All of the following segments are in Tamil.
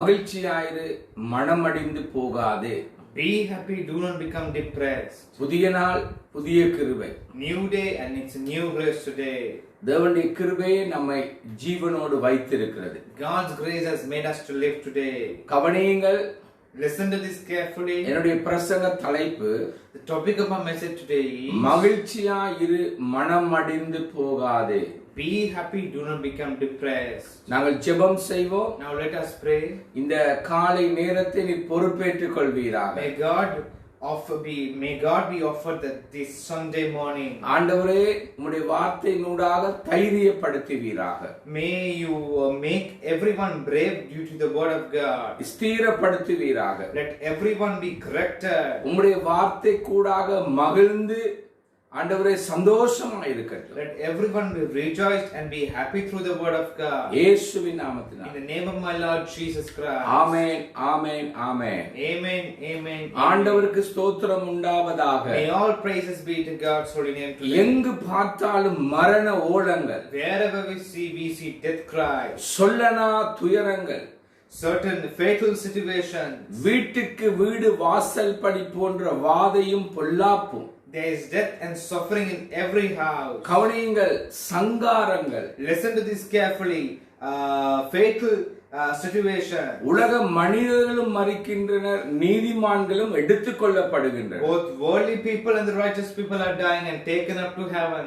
மகிழ்ச்சியாயிரு, மனமடிந்து போகாதே. Be happy, do not become depressed. புதிய நாள், புதிய கிருபை. New day and it's a new grace today. தேவனுடைய கிருபையே நம்மை ஜீவனோடு வைத்திருக்கிறது. God's grace has made us to live today. கவனியுங்கள். Listen to this carefully. என்னுடைய பிரசங்க தலைப்பு, the topic of our message today is மகிழ்ச்சியாயிரு, மனமடிந்து போகாதே. Be happy, do not become depressed. நாங்கள் ஜெபம் செய்வோம். Now let us pray. இந்த காலை நேரத்தை நீ பொறுப்பேற்றுக் கொள்வீராக. May God be offered that this Sunday morning. ஆண்டவரே, உம்முடைய வார்த்தையினூடாக தைரியப்படுத்துவீராக. May you make everyone brave due to the word of God. ஸ்திரப்படுத்துவீராக. Let everyone be corrected. உம்முடைய வார்த்தை கூடாக மகிழ்ந்து ஆண்டவரே சந்தோஷமாக இருக்கட்டும். Let everyone be rejoiced and be happy through the word of God. இயேசுவின் நாமத்தினாலே. In the name of my Lord Jesus Christ. Amen, amen, amen. Amen, amen. ஆண்டவருக்கு ஸ்தோத்திரம் உண்டாவதாக. May all praises be to God's holy name today. எங்கு பார்த்தாலும் மரண ஓலங்கள். Wherever we see death cries. சொல்லனா துயரங்கள். Certain fatal situations. வீட்டுக்கு வீடு வாசல் படி போன்ற வாதையும் பொல்லாப்பும். There is death and suffering in every house. கவனியுங்கள், சங்காரங்கள். Listen to this carefully. Fatal situation. உலக மனிதர்களும் மரிக்கின்றனர், நீதிமான்களும் எடுத்துக் கொள்ளப்படுகின்றனர். Both worldly people and the righteous people are dying and taken up to heaven.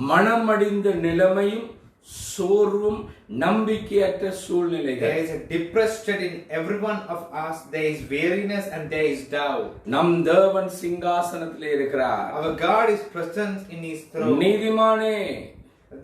மனமடிந்த நிலைமையும் சோர்வும் நம்பிக்கையற்ற சூழ்நிலைகள். There is a depressed state in every one of us. There is weariness and there is doubt. நம் தேவன் சிங்காசனத்திலே இருக்கிறார். Our God is present in his throne. நீதிமானே,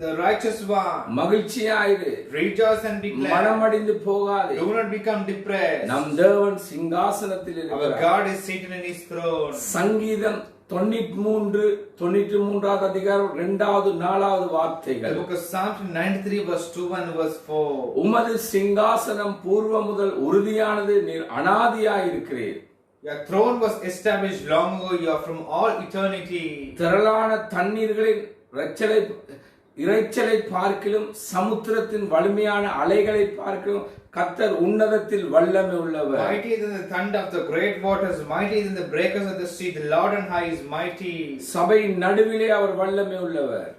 the righteous one, மகிழ்ச்சியாயிரு, rejoice and be glad. மனமடிந்து போகாதே. Do not become depressed. நம் தேவன் சிங்காசனத்தில் இருக்கிறார். Our God is seated in his throne. சங்கீதம் 93வது அதிகாரம் 2வது 4வது வார்த்தைகள். The book of Psalm 93 verse 2 and verse 4. உமது சிங்காசனம் பூர்வ முதல் உறுதியானது, நீர் அநாதியாயிருக்கிறீர். Your throne was established long ago. You are from all eternity. திரளான தண்ணீர்களின் இரைச்சலை பார்க்கிலும் சமுத்திரத்தின் வலிமையான அலைகளை பார்க்கிலும் கர்த்தர் உன்னதத்தில் வல்லமை உள்ளவர். Mighty than the thunder of the great waters, mighty than the breakers of the sea. The Lord on high is mighty. சபையின் நடுவிலே அவர் வல்லமை உள்ளவர்.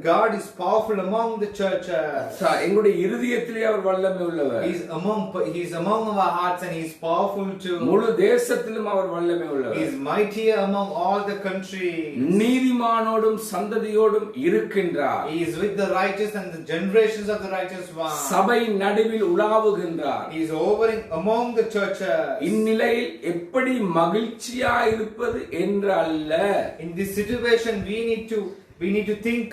God is powerful among the church. எங்களுடைய இருதயத்திலே அவர் வல்லமை உள்ளவர். He is among our hearts and he is powerful too. முழு தேசத்திலும் அவர் வல்லமை உள்ளவர். He is mightier among all the countries. நீதிமானோடும் சந்ததியோடும் இருக்கின்றார். He is with the righteous and the generations of the righteous one. சபையின் நடுவில் உலாவுகின்றார். He is hovering among the churches. இந்நிலையில் எப்படி மகிழ்ச்சியா இருப்பது என்று அல்ல. In this situation we need to think.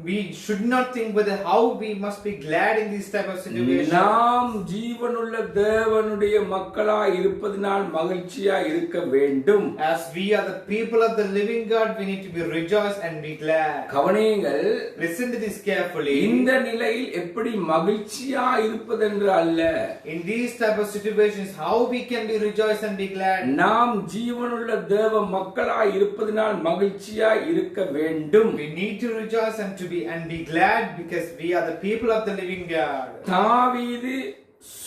We should not think whether how we must be glad in this type of situation. நாம் ஜீவனுள்ள தேவனுடைய மக்களாய் இருப்பதினால் மகிழ்ச்சியா இருக்க வேண்டும். As we are the people of the living God, we need to be rejoiced and be glad. கவனியுங்கள், listen to this carefully. இந்த நிலையில் எப்படி மகிழ்ச்சியா இருப்பதென்று அல்ல. In these type of situations, how we can be rejoiced and be glad. நாம் ஜீவனுள்ள தேவ மக்களாய் இருப்பதினால் மகிழ்ச்சியா இருக்க வேண்டும். We need to rejoice and be glad because we are the people of the living God. தாவீது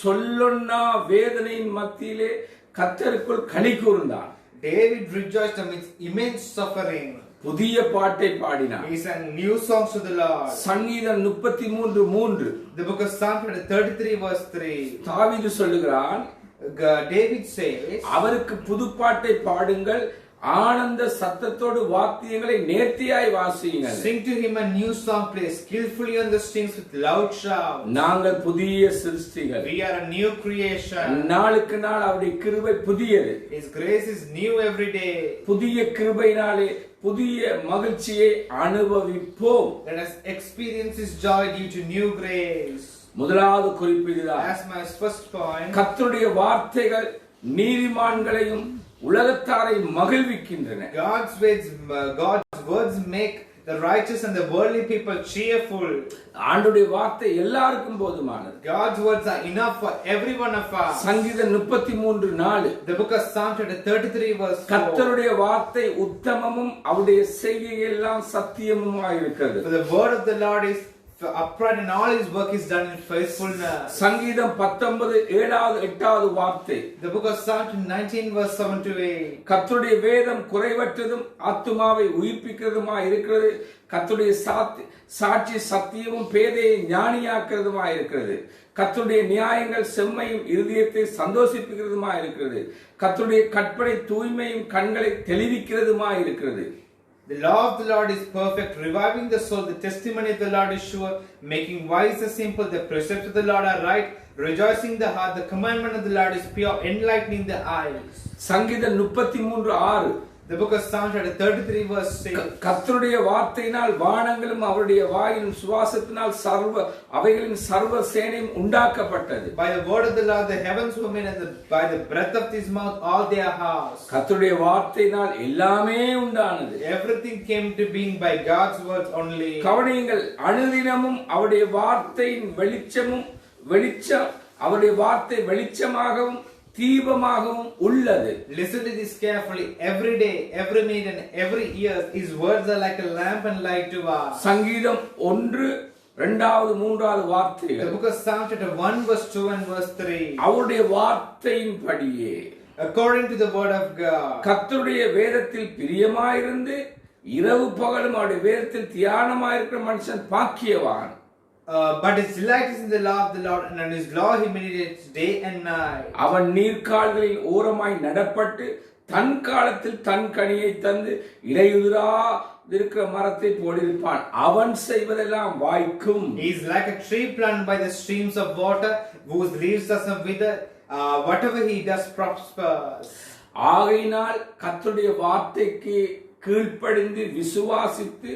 சொல்லொன்னா வேதனையின் மத்தியிலே கர்த்தருக்குள் களி கூர்ந்தான். David rejoiced amidst immense suffering. புதிய பாட்டை பாடினான். He sang new songs to the Lord. சங்கீதம் 33:3. The book of Psalm 33 verse 3. தாவீது சொல்லுகிறான், David says, அவருக்கு புது பாட்டை பாடுங்கள், ஆனந்த சத்தத்தோடு வாத்தியங்களை நேர்த்தியாய் வாசியுங்கள். Sing to him a new song, play skillfully on the strings with loud shouts. நாங்கள் புதிய சிருஷ்டிகள். We are a new creation. நாளுக்கு நாள் அவருடைய கிருபை புதியது. His grace is new every day. புதிய கிருபையினாலே புதிய மகிழ்ச்சியை அனுபவிப்போம். Let us experience his joy due to new grace. முதலாவது குறிப்பு இதுதான். As my first point, கர்த்தருடைய வார்த்தைகள் நீதிமான்களையும் உலகத்தாரை மகிழ்விக்கின்றன. God's words make the righteous and the worldly people cheerful. ஆண்டவருடைய வார்த்தை எல்லாருக்கும் போதுமானது. God's words are enough for every one of us. சங்கீதம் 33:4. The book of Psalm 33 verse 4. கர்த்தருடைய வார்த்தை உத்தமமும் அவருடைய செய்கைகள் எல்லாம் சத்தியமுமாய் இருக்கிறது. For the word of the Lord is upright and all his work is done in faithfulness. சங்கீதம் 19 7வது 8வது வார்த்தை. The book of Psalm 19 verse 7 to 8. கர்த்தருடைய வேதம் குறைவற்றதும் ஆத்துமாவை உயிர்ப்பிக்கிறதுமாய் இருக்கிறது. கர்த்தருடைய சாட்சி சத்தியமும் பேதையை ஞானியாக்குறதுமாய் இருக்கிறது. கர்த்தருடைய நியாயங்கள் செம்மையும் இருதயத்தை சந்தோஷிப்பிக்கிறதுமாய் இருக்கிறது. கர்த்தருடைய கற்பனை தூய்மையும் கண்களை தெளிவிக்கிறதுமாய் இருக்கிறது. The law of the Lord is perfect, reviving the soul. The testimony of the Lord is sure, making wise the simple. The precepts of the Lord are right, rejoicing the heart. The commandment of the Lord is pure, enlightening the eyes. சங்கீதம் 33:6. The book of Psalms 33 verse 6. கர்த்தருடைய வார்த்தையினால் வானங்களும் அவருடைய வாயின் சுவாசத்தினால் அவைகளின் சர்வ சேனையும் உண்டாக்கப்பட்டது. By the word of the Lord the heavens were made, and by the breath of his mouth all their house. கர்த்தருடைய வார்த்தையினால் எல்லாமே உண்டானது. Everything came to being by God's words only. கவனியுங்கள், அனுதினமும் அவருடைய வார்த்தையின் வெளிச்சம் அவருடைய வார்த்தை வெளிச்சமாகவும் தீபமாகவும் உள்ளது. Listen to this carefully. Every day, every minute and every year his words are like a lamp and light to us. சங்கீதம் 1 2வது 3வது வார்த்தைகள். The book of Psalm chapter 1 verse 2 and verse 3. அவருடைய வார்த்தையின்படியே, according to the word of God. கர்த்தருடைய வேதத்தில் பிரியமாயிருந்து இரவு பகலும் அவருடைய வேதத்தில் தியானமாயிருக்கிற மனுஷன் பாக்கியவான். But his delight is in the law of the Lord, and on his law he meditates day and night. அவன் நீர்க்கால்களில் ஓரமாய் நடப்பட்டு தன் காலத்தில் தன் கனியை தந்து இலையுதிரா இருக்கிற மரத்தை போலிருப்பான். அவன் செய்வதெல்லாம் வாய்க்கும். He is like a tree planted by the streams of water, whose leaves does not wither. Whatever he does prospers. ஆகையினால் கர்த்தருடைய வார்த்தைக்கு கீழ்ப்படிந்து விசுவாசித்து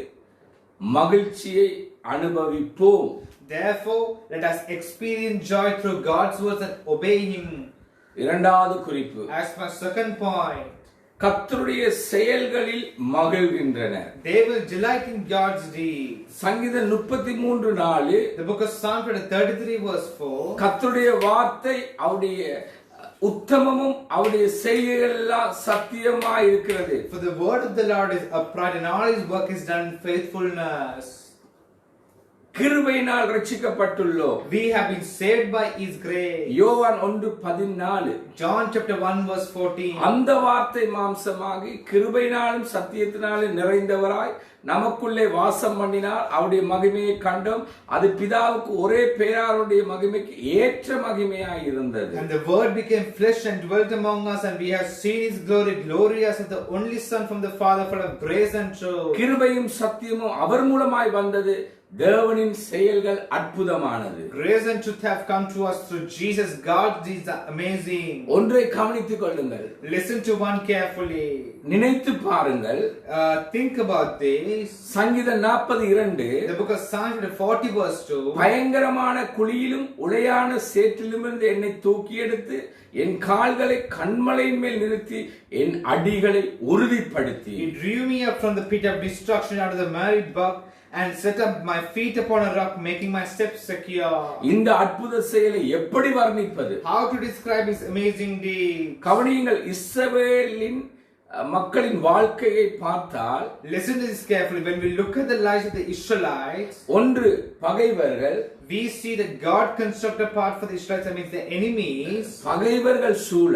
மகிழ்ச்சியை அனுபவிப்போம். Therefore let us experience joy through God's words and obey him. இரண்டாவது குறிப்பு. As my second point, கர்த்தருடைய செயல்களில் மகிழ்கின்றனர். they will delight in God's deeds. சங்கீதம் 33:4. The book of Psalm 33 verse 4. கர்த்தருடைய வார்த்தை அவருடைய உத்தமமும் அவருடைய செய்கைகள் எல்லாம் சத்தியமாய் இருக்கிறது. For the word of the Lord is upright, and all his work is done in faithfulness. கிருபையினால் ரட்சிக்கப்பட்டுள்ளோம். We have been saved by his grace. யோவான் 1:14. John chapter 1 verse 14. அந்த வார்த்தை மாம்சமாகி கிருபையினாலும் சத்தியத்தினாலும் நிறைந்தவராய் நமக்குள்ளே வாசம் பண்ணினார். அவருடைய மகிமையை கண்டோம். அது பிதாவுக்கு ஒரே பேராருடைய மகிமைக்கு ஏற்ற மகிமையாய் இருந்தது. And the word became flesh and dwelt among us, and we have seen his glory, glorious as the only son from the Father, full of grace and truth. கிருபையும் சத்தியமும் அவர் மூலமாய் வந்தது. தேவனின் செயல்கள் அற்புதமானது. Grace and truth have come to us through Jesus. God's deeds are amazing. ஒன்றை கவனித்துக் கொள்ளுங்கள். Listen to one carefully. நினைத்து பாருங்கள். Think about this. சங்கீதம் 42. The book of Psalm 40 verse 2. பயங்கரமான குழியிலும் உளையான சேற்றிலுமிருந்து என்னை தூக்கி எடுத்து என் கால்களை கன்மலையின் மேல் நிறுத்தி என் அடிகளை உறுதிப்படுத்தி. He drew me up from the pit of destruction, out of the miry bog, and set up my feet upon a rock, making my steps secure. இந்த அற்புத செயலை எப்படி வர்ணிப்பது? How to describe his amazing deed? கவனியுங்கள், இஸ்ரவேலின் மக்களின் வாழ்க்கையை பார்த்தால், listen to this carefully. When we look at the lives of the Israelites, ஒன்று பகைவர்கள், we see that God constructed a path for the Israelites amidst their enemies. பகைவர்கள் சூழ,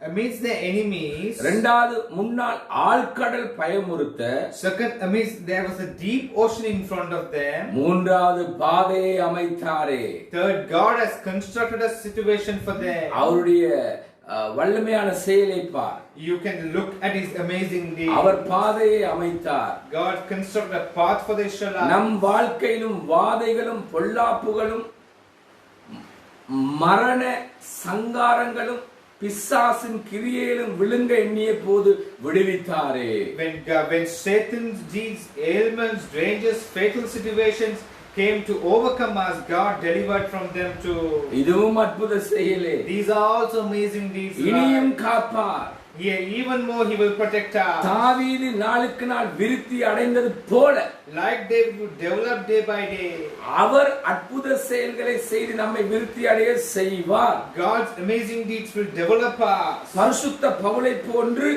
amidst their enemies. இரண்டாவது முன்னால் ஆழ்கடல் பயமுறுத்த, second, amidst there was a deep ocean in front of them. மூன்றாவது பாதையை அமைத்தாரே. third, God has constructed a situation for them. அவருடைய வல்லமையான செயலை பார். You can look at his amazing deed. அவர் பாதையை அமைத்தார். God constructed a path for the Israelites. நம் வாழ்க்கையிலும் வாதைகளும் பொல்லாப்புகளும் மரண சங்காரங்களும் பிசாசின் கிரியையிலும் விழுங்க எண்ணிய போது விடுவித்தாரே. When Satan's deeds, ailments, dangers, fatal situations came to overcome us, God delivered from them too. இதுவும் அற்புத செயலே. These are also amazing deeds. இனியும் காப்பார். Even more he will protect us. தாவீது நாளுக்கு நாள் விருத்தி அடைந்தது போல, like David would develop day by day, அவர் அற்புத செயல்களை செய்து நம்மை விருத்தி அடைய செய்வார். God's amazing deeds will develop us. பரிசுத்த பவுலை போன்று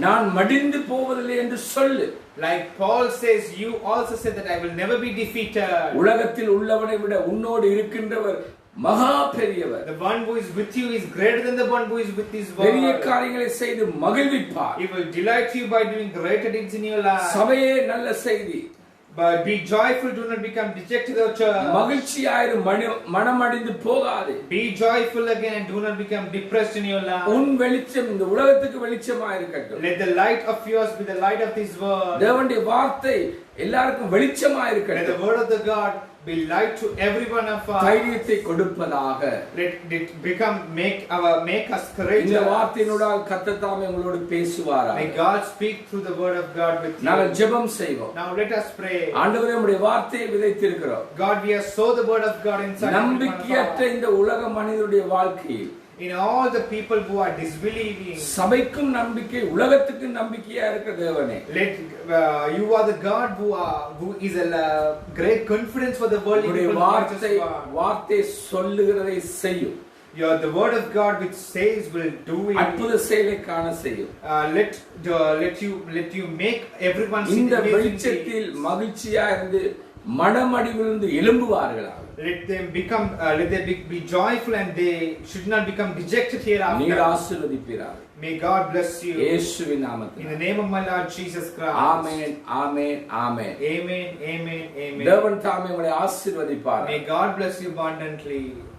நான் மடிந்து போவதில்லை என்று சொல்லு. Like Paul says, you also say that I will never be defeated. உலகத்தில் உள்ளவனை விட உன்னோடு இருக்கின்றவர் மகா பெரியவர். The one who is with you is greater than the one who is with his word. பெரிய காரியங்களை செய்து மகிழ்விப்பார். He will delight you by doing greater things in your life. சபையே நல்ல செய்தி. But be joyful, do not become dejected, O church. மகிழ்ச்சியாயிரு, மனமடிந்து போகாதே. Be joyful again and do not become depressed in your life. உன் வெளிச்சம் இந்த உலகத்துக்கு வெளிச்சமாய் இருக்கட்டும். Let the light of yours be the light of this world. தேவனுடைய வார்த்தை எல்லாருக்கும் வெளிச்சமாய் Let இருக்கட்டும். the word of the God be light to every one of us. தைரியத்தை கொடுப்பதாக. Let it make us courageous. இந்த வார்த்தையினூடாக கர்த்தர் தாமே உங்களோடு பேசுவாராக. May God speak through the word of God with you. நாங்கள் ஜெபம் செய்வோம். Now let us pray. ஆண்டவரே உம்முடைய வார்த்தையை விதைத்திருக்கிறோம். God, we have sowed the word of God inside every one of நம்பிக்கையற்ற us. இந்த உலக மனிதனுடைய வாழ்க்கையில் In all the people who are disbelieving, சபைக்கும் நம்பிக்கை, உலகத்துக்கும் நம்பிக்கையா இருக்கிற தேவனே, you are the God who is a great confidence for the world. உம்முடைய வார்த்தை சொல்லுகிறதை செய்யும். You are the word of God which says will do it. அற்புத செயலை காண செய்யும். Let you make everyone see இந்த the வெளிச்சத்தில் மகிழ்ச்சியா இருந்து மனமடிவிலிருந்து எழும்புவார்களாக. Let them be joyful and they should not become dejected hereafter. நீர் ஆசீர்வதிப்பீராக. May God bless you. இயேசுவின் நாமத்தில். In the name of my Lord Jesus Christ. Amen, amen, amen. Amen, amen, amen. தேவன் தாமே உங்களை ஆசீர்வதிப்பார். May God bless you abundantly.